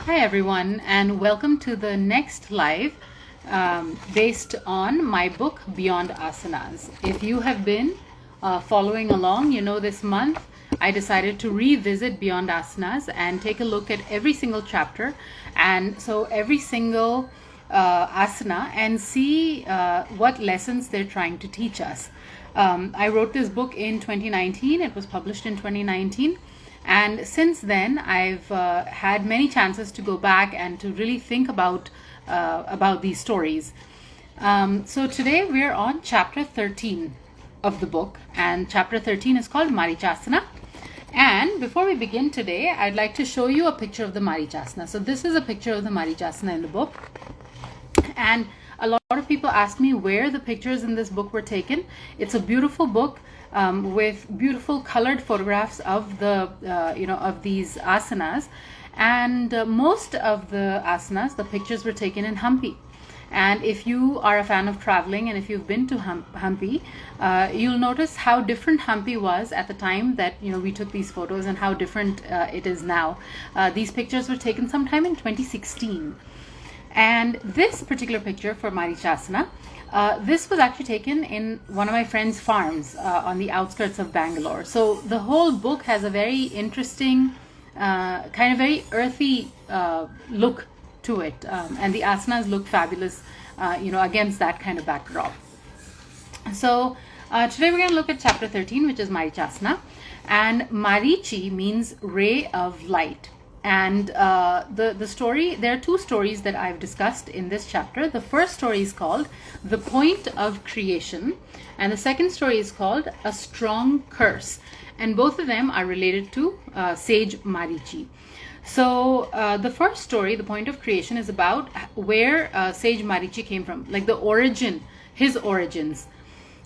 Hi everyone, and welcome to the next live based on my book Beyond Asanas. If you have been following along, you know this month I decided to revisit Beyond Asanas and take a look at every single chapter, and so every single asana, and see what lessons they're trying to teach us. I wrote this book in 2019. It was published in 2019. And since then, I've had many chances to go back and to really think about these stories. So today we're on chapter 13 of the book, and chapter 13 is called Marichyasana. And before we begin today, I'd like to show you a picture of the Marichyasana. So this is a picture of the Marichyasana in the book. And a lot of people ask me where the pictures in this book were taken. It's a beautiful book with beautiful colored photographs of the of these asanas, and most of the asanas, the pictures were taken in Hampi. And if you are a fan of traveling and if you've been to Hampi, you'll notice how different Hampi was at the time that we took these photos and how different it is now. These pictures were taken sometime in 2016. And this particular picture for Marichyasana, this was actually taken in one of my friend's farms on the outskirts of Bangalore. So the whole book has a very interesting, kind of very earthy look to it. And the asanas look fabulous, against that kind of backdrop. So today we're going to look at chapter 13, which is Marichyasana. And Marichi means ray of light. And the story, there are two stories that I've discussed in this chapter. The first story is called The Point of Creation, and the second story is called A Strong Curse. And both of them are related to Sage Marichi. So the first story, The Point of Creation, is about where Sage Marichi came from, like the origin, his origins.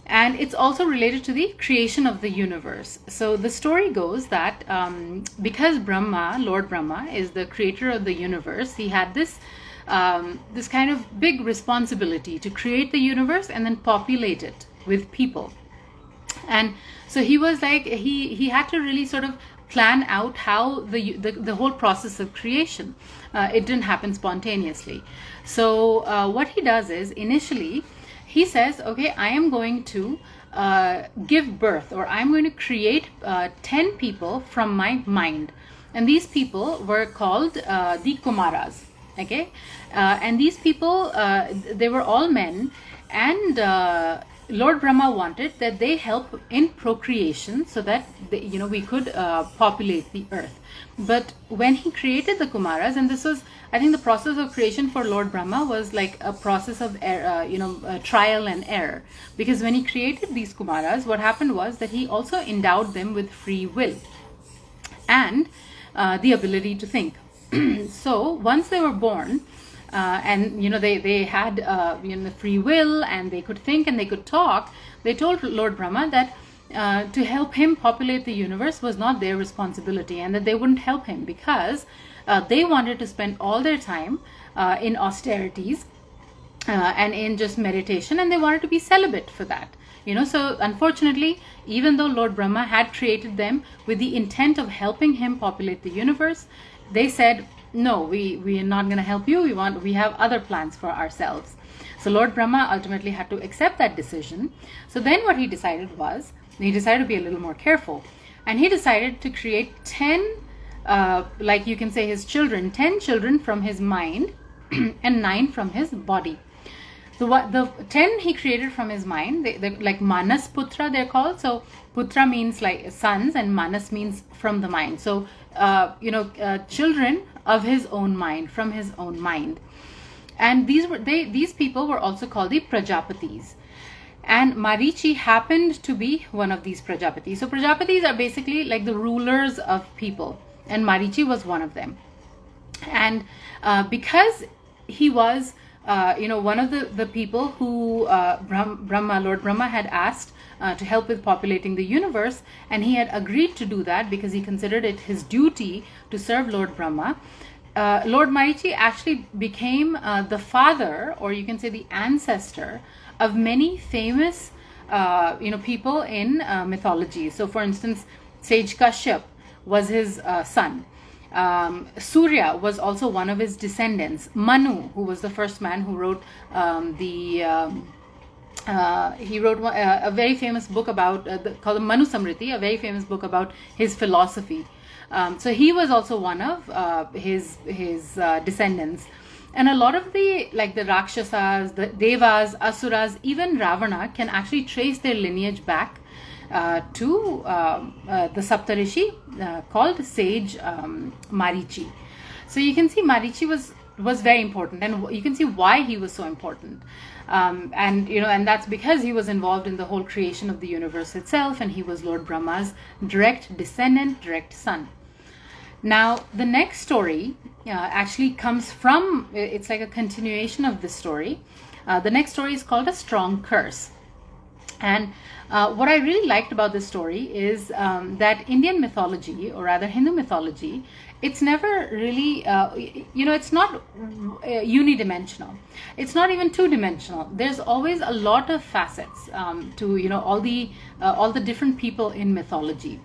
And it's also related to the creation of the universe. So the story goes that because Brahma, Lord Brahma, is the creator of the universe, he had this this kind of big responsibility to create the universe and then populate it with people. And so he was like, he had to really sort of plan out how the whole process of creation. It didn't happen spontaneously. So what he does is, initially, he says, okay, I am going to give birth, or I'm going to create 10 people from my mind. And these people were called the Kumaras. Okay? And these people, they were all men. And Lord Brahma wanted that they help in procreation so that we could populate the earth. But when he created the Kumaras, and this was, I think, the process of creation for Lord Brahma was like a process of trial and error, because when he created these Kumaras, what happened was that he also endowed them with free will and the ability to think. So once they were born, and they had free will, and they could think and they could talk, they told Lord Brahma that to help him populate the universe was not their responsibility, and that they wouldn't help him because they wanted to spend all their time in austerities and in just meditation, and they wanted to be celibate for that. So unfortunately, even though Lord Brahma had created them with the intent of helping him populate the universe, they said, no, we are not going to help you. We have other plans for ourselves. So Lord Brahma ultimately had to accept that decision. So then what he decided was, he decided to be a little more careful. And he decided to create 10, like you can say his children, 10 children from his mind and 9 from his body. The 10 he created from his mind, they're like Manas Putra, they're called. So Putra means like sons, and Manas means from the mind. So, children of his own mind, from his own mind. And these people were also called the Prajapatis. And Marichi happened to be one of these Prajapatis. So Prajapatis are basically like the rulers of people, and Marichi was one of them. And because he was one of the people who Lord Brahma had asked to help with populating the universe, and he had agreed to do that because he considered it his duty to serve Lord Brahma. Lord Marichi actually became the father, or you can say the ancestor, of many famous people in mythology. So for instance, Sage Kashyap was his son. Surya was also one of his descendants. Manu, who was the first man who wrote he wrote a very famous book about called Manu Samriti, a very famous book about his philosophy. So he was also one of his descendants. And a lot of the Rakshasas, the Devas, Asuras, even Ravana can actually trace their lineage back to the Saptarishi called Sage Marichi. So you can see Marichi was very important, and you can see why he was so important. And that's because he was involved in the whole creation of the universe itself, and he was Lord Brahma's direct descendant, direct son. Now, the next story actually comes from, it's like a continuation of this story. The next story is called A Strong Curse. And what I really liked about this story is that Indian mythology, or rather Hindu mythology, it's never really, it's not unidimensional. It's not even two-dimensional. There's always a lot of facets to, all the different people in mythology.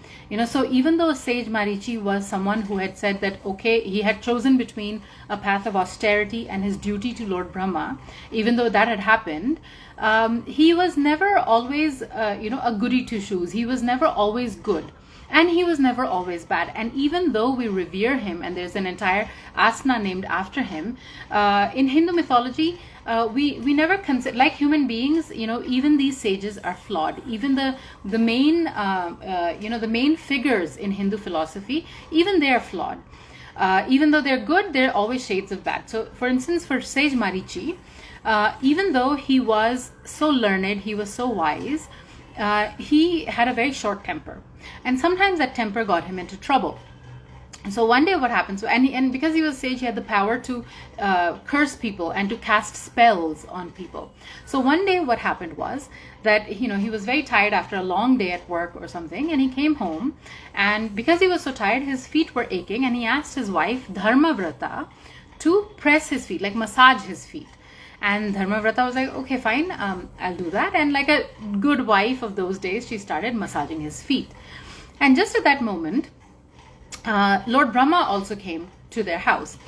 So even though Sage Marichi was someone who had said that, okay, he had chosen between a path of austerity and his duty to Lord Brahma, even though that had happened, he was never always, a goody two shoes. He was never always good. And he was never always bad. And even though we revere him, and there's an entire asana named after him, in Hindu mythology, we never consider, like human beings, even these sages are flawed. Even the main, the main figures in Hindu philosophy, even they are flawed. Even though they're good, they're always shades of bad. So, for instance, for Sage Marichi, even though he was so learned, he was so wise, he had a very short temper. And sometimes that temper got him into trouble. So one day what happened, and because he was sage, he had the power to curse people and to cast spells on people. So one day what happened was that, he was very tired after a long day at work or something, and he came home, and because he was so tired, his feet were aching, and he asked his wife, Dharmavrata, to press his feet, like massage his feet. And Dharmavrata was like, okay, fine, I'll do that. And like a good wife of those days, she started massaging his feet. And just at that moment, Lord Brahma also came to their house.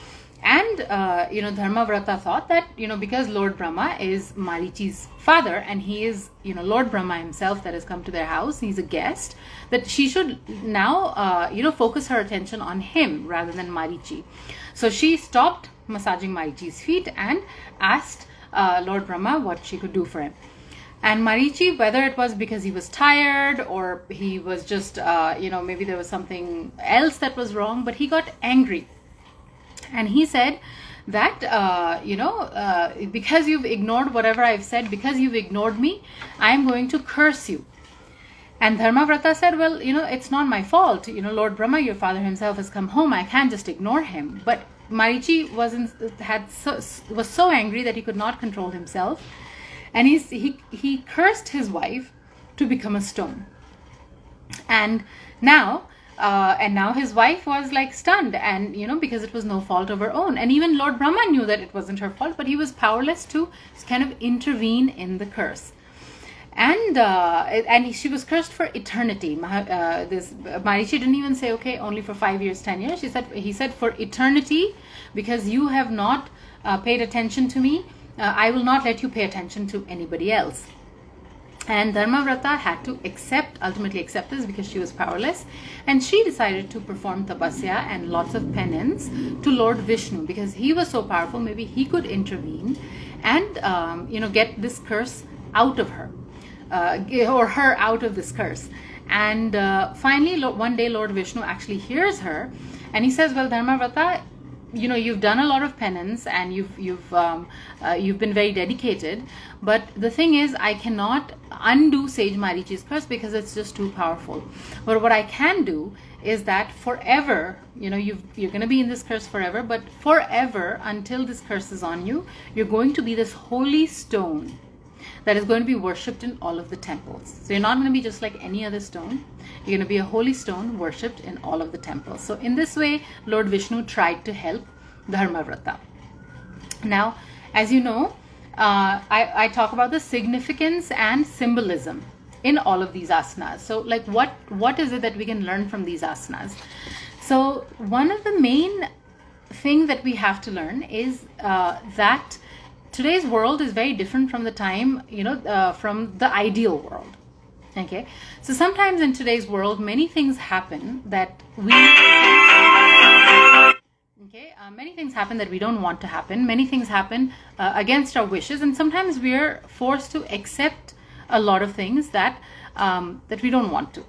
And, Dharmavrata thought that, because Lord Brahma is Marichi's father, and he is, Lord Brahma himself that has come to their house, he's a guest, that she should now, focus her attention on him rather than Marichi. So she stopped massaging Marichi's feet and asked Lord Brahma what she could do for him. And Marichi, whether it was because he was tired or he was just, maybe there was something else that was wrong, but he got angry. And he said that, because you've ignored whatever I've said, because you've ignored me, I'm going to curse you. And Dharmavrata said, well, it's not my fault. Lord Brahma, your father himself, has come home. I can't just ignore him. But Marichi was so angry that he could not control himself. And he cursed his wife to become a stone. And now his wife was like stunned, and because it was no fault of her own. And even Lord Brahma knew that it wasn't her fault, but he was powerless to kind of intervene in the curse. And she was cursed for eternity. This Marichi didn't even say, okay, only for 5 years, 10 years. He said for eternity, because you have not paid attention to me, I will not let you pay attention to anybody else. And Dharmavrata had to ultimately accept this because she was powerless. And she decided to perform tapasya and lots of penance to Lord Vishnu, because he was so powerful, maybe he could intervene and, get this curse out of her, or her out of this curse. And finally, one day, Lord Vishnu actually hears her, and he says, well, Dharmavrata, you've done a lot of penance, and you've been very dedicated, but the thing is, I cannot undo Sage Marichi's curse because it's just too powerful. But what I can do is that forever, you're going to be in this curse forever, but forever, until this curse is on you, you're going to be this holy stone that is going to be worshipped in all of the temples. So you're not going to be just like any other stone. You're going to be a holy stone worshipped in all of the temples. So in this way, Lord Vishnu tried to help Dharmavrata. Now, as you know, I talk about the significance and symbolism in all of these asanas. So like what is it that we can learn from these asanas? So one of the main thing that we have to learn is that today's world is very different from the time, from the ideal world. Okay, so sometimes in today's world, many things happen that many things happen that we don't want to happen. Many things happen against our wishes, and sometimes we're forced to accept a lot of things that we don't want to.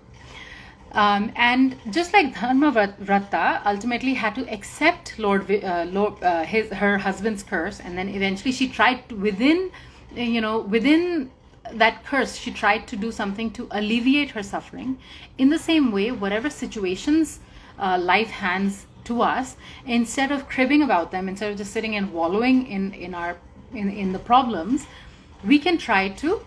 And just like Dharmavrata ultimately had to accept her husband's curse, and then eventually she tried within that curse, she tried to do something to alleviate her suffering. In the same way, whatever situations life hands to us, instead of cribbing about them, instead of just sitting and wallowing in the problems, we can try to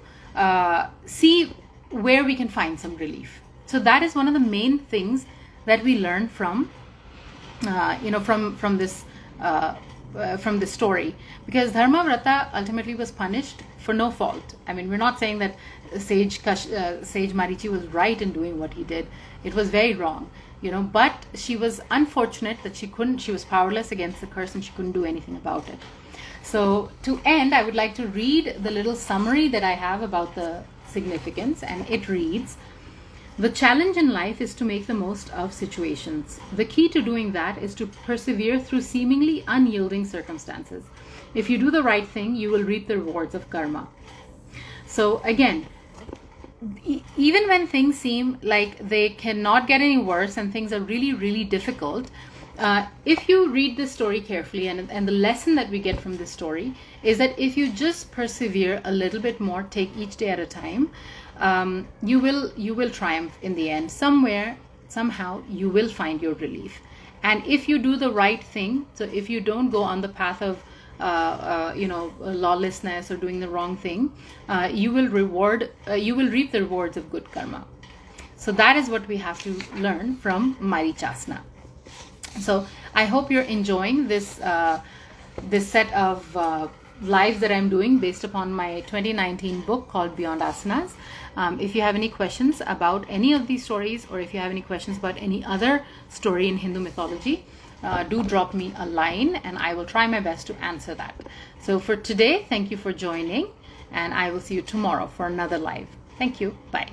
see where we can find some relief. So that is one of the main things that we learn from from this story, because Dharmavrata ultimately was punished for no fault. I mean, we're not saying that Sage Marichi was right in doing what he did. It was very wrong, but she was unfortunate that she was powerless against the curse and she couldn't do anything about it. So to end, I would like to read the little summary that I have about the significance, and it reads: the challenge in life is to make the most of situations. The key to doing that is to persevere through seemingly unyielding circumstances. If you do the right thing, you will reap the rewards of karma. So again, even when things seem like they cannot get any worse and things are really, really difficult, if you read this story carefully, and the lesson that we get from this story is that if you just persevere a little bit more, take each day at a time, you will triumph in the end. Somewhere, somehow, you will find your relief. And if you do the right thing, so if you don't go on the path of lawlessness or doing the wrong thing, you will reap the rewards of good karma. So that is what we have to learn from Marichyasana. So I hope you're enjoying this set of lives that I'm doing based upon my 2019 book called Beyond Asanas. If you have any questions about any of these stories, or if you have any questions about any other story in Hindu mythology, do drop me a line and I will try my best to answer that. So for today, thank you for joining, and I will see you tomorrow for another live. Thank you. Bye.